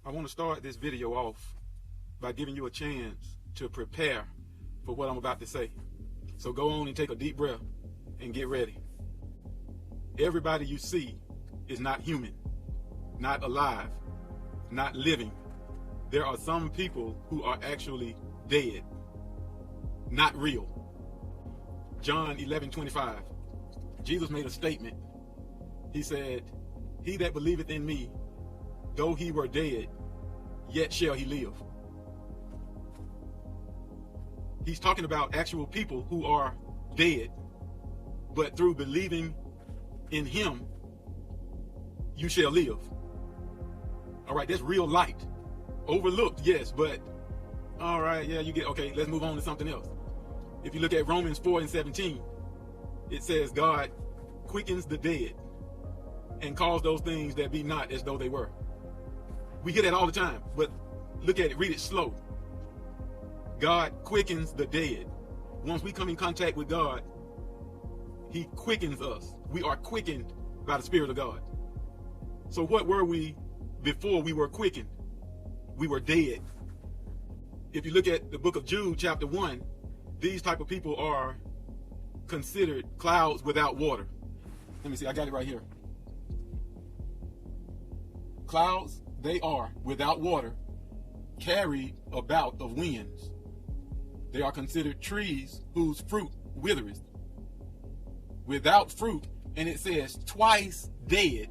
I want to start this video off by giving you a chance to prepare for what I'm about to say. So go on and take a deep breath and get ready. Everybody you see is not human, not alive, not living. There are some people who are actually dead, not real. John 11:25, Jesus made a statement. He said, "He that believeth in me, though he were dead, yet shall he live." He's talking about actual people who are dead, but through believing in him, you shall live. All right, that's real light. Overlooked, yes, but all right, yeah, you get, okay, let's move on to something else. If you look at Romans 4:17, it says God quickens the dead and calls those things that be not as though they were. We hear that all the time, but look at it, read it slow. God quickens the dead. Once we come in contact with God, he quickens us. We are quickened by the Spirit of God. So what were we before we were quickened? We were dead. If you look at the book of Jude, chapter 1, these type of people are considered clouds without water. Let me see, I got it right here. Clouds, they are without water, carried about of winds. They are considered trees whose fruit withereth. Without fruit, and it says twice dead.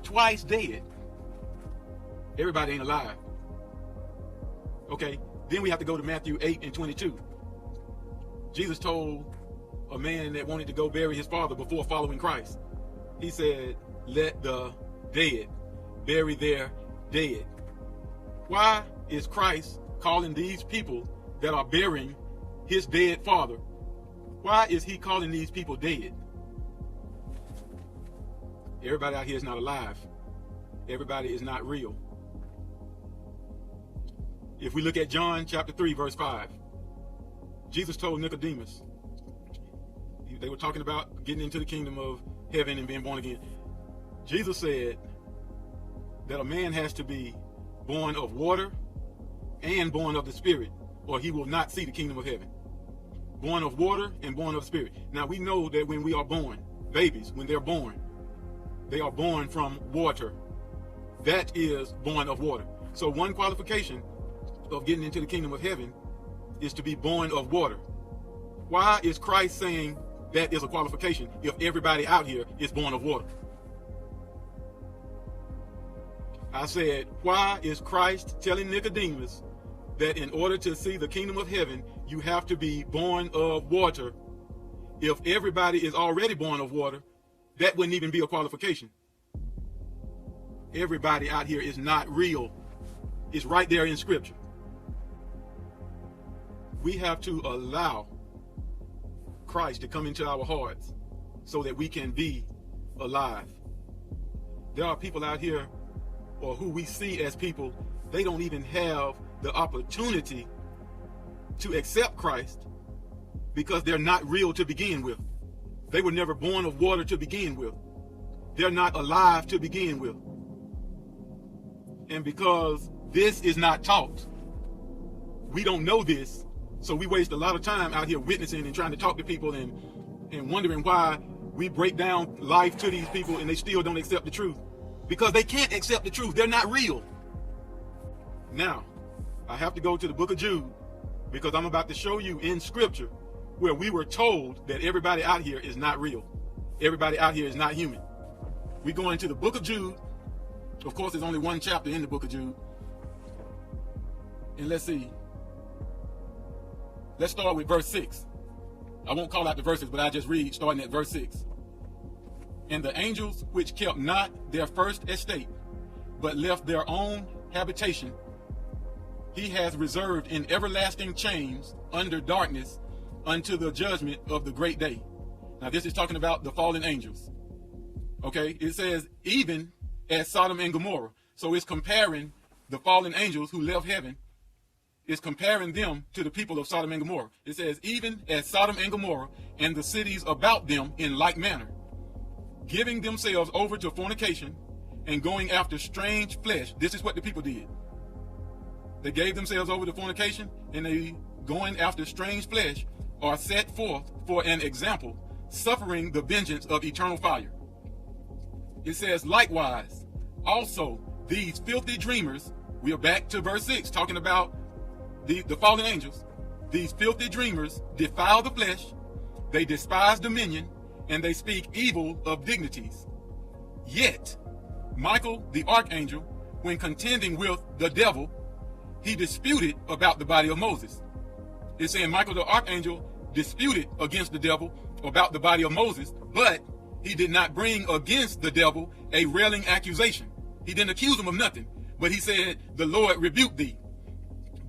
Twice dead. Everybody ain't alive. Okay, then we have to go to Matthew 8:22. Jesus told a man that wanted to go bury his father before following Christ. He said, "Let the dead bury their dead." Why is Christ calling these people that are burying his dead father? Why is he calling these people dead? Everybody out here is not alive. Everybody is not real. If we look at John chapter 3, verse 5, Jesus told Nicodemus, they were talking about getting into the kingdom of heaven and being born again. Jesus said that a man has to be born of water and born of the Spirit, or he will not see the kingdom of heaven. Born of water and born of the Spirit. Now we know that when we are born, babies, when they're born, they are born from water. That is born of water. So one qualification of getting into the kingdom of heaven is to be born of water. Why is Christ saying that is a qualification if everybody out here is born of water? I said, why is Christ telling Nicodemus that in order to see the kingdom of heaven, you have to be born of water? If everybody is already born of water, that wouldn't even be a qualification. Everybody out here is not real. It's right there in Scripture. We have to allow Christ to come into our hearts so that we can be alive. There are people out here, or who we see as people, they don't even have the opportunity to accept Christ because they're not real to begin with. They were never born of water to begin with. They're not alive to begin with. And because this is not taught, we don't know this, so we waste a lot of time out here witnessing and trying to talk to people and wondering why we break down life to these people and they still don't accept the truth. Because they can't accept the truth. They're not real. Now, I have to go to the book of Jude because I'm about to show you in Scripture where we were told that everybody out here is not real. Everybody out here is not human. We go into the book of Jude. Of course, there's only one chapter in the book of Jude. And let's see. Let's start with verse 6. I won't call out the verses, but I just read starting at verse 6. "And the angels which kept not their first estate, but left their own habitation, he has reserved in everlasting chains under darkness unto the judgment of the great day." Now this is talking about the fallen angels. Okay, it says even as Sodom and Gomorrah. So it's comparing the fallen angels who left heaven, it's comparing them to the people of Sodom and Gomorrah. It says even as Sodom and Gomorrah and the cities about them in like manner, giving themselves over to fornication and going after strange flesh. This is what the people did. They gave themselves over to fornication, and they, going after strange flesh, are set forth for an example, suffering the vengeance of eternal fire. It says, likewise, also these filthy dreamers, we are back to verse 6, talking about the fallen angels. These filthy dreamers defile the flesh, they despise dominion, and they speak evil of dignities. Yet, Michael the archangel, when contending with the devil, he disputed about the body of Moses. It's saying Michael the archangel disputed against the devil about the body of Moses, but he did not bring against the devil a railing accusation. He didn't accuse him of nothing, but he said, the Lord rebuked thee.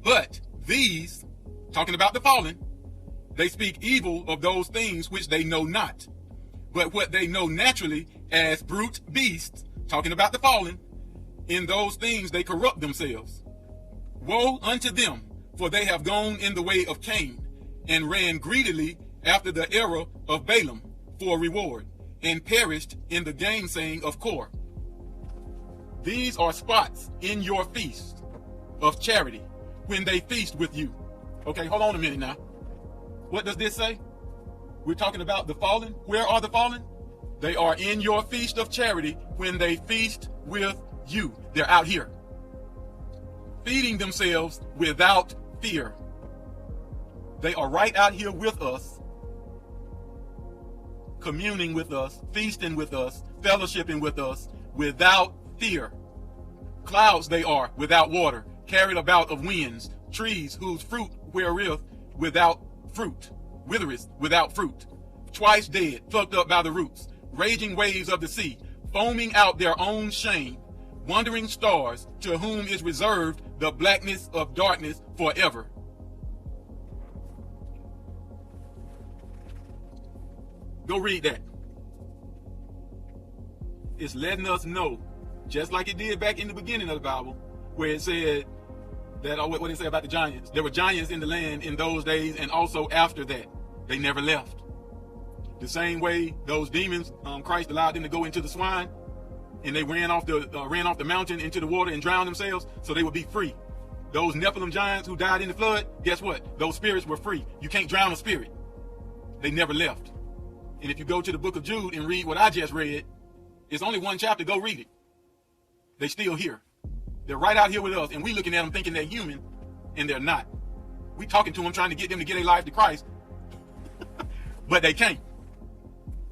But these, talking about the fallen, they speak evil of those things which they know not. But what they know naturally as brute beasts, talking about the fallen, in those things they corrupt themselves. Woe unto them, for they have gone in the way of Cain, and ran greedily after the error of Balaam for reward, and perished in the gainsaying of Kor. These are spots in your feast of charity when they feast with you. Okay, hold on a minute now. What does this say? We're talking about the fallen. Where are the fallen? They are in your feast of charity when they feast with you. They're out here, feeding themselves without fear. They are right out here with us, communing with us, feasting with us, fellowshipping with us, without fear. Clouds they are, without water, carried about of winds, trees whose fruit wherewith without fruit, withereth without fruit, twice dead, plucked up by the roots, raging waves of the sea, foaming out their own shame, wandering stars, to whom is reserved the blackness of darkness forever. Go read that. It's letting us know, just like it did back in the beginning of the Bible, where it said that, what did it say about the giants? There were giants in the land in those days, and also after that. They never left. The same way those demons, Christ allowed them to go into the swine, and they ran off the mountain into the water and drowned themselves, so they would be free. Those Nephilim giants who died in the flood, guess what? Those spirits were free. You can't drown a spirit. They never left. And if you go to the book of Jude and read what I just read, it's only one chapter, go read it. They still here. They're right out here with us, and we looking at them thinking they're human, and they're not. We talking to them, trying to get them to give their life to Christ, but they can't.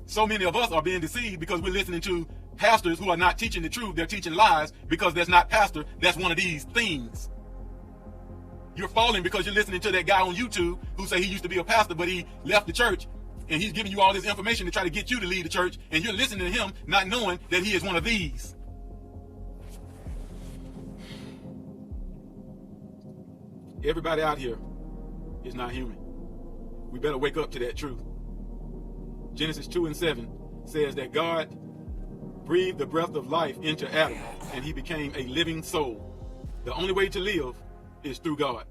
So many of us are being deceived because we're listening to pastors who are not teaching the truth. They're teaching lies because that's not pastor. That's one of these things. You're falling because you're listening to that guy on YouTube who say he used to be a pastor, but he left the church, and he's giving you all this information to try to get you to leave the church, and you're listening to him not knowing that he is one of these. Everybody out here is not human. We better wake up to that truth. Genesis 2:7 says that God breathed the breath of life into Adam, and he became a living soul. The only way to live is through God.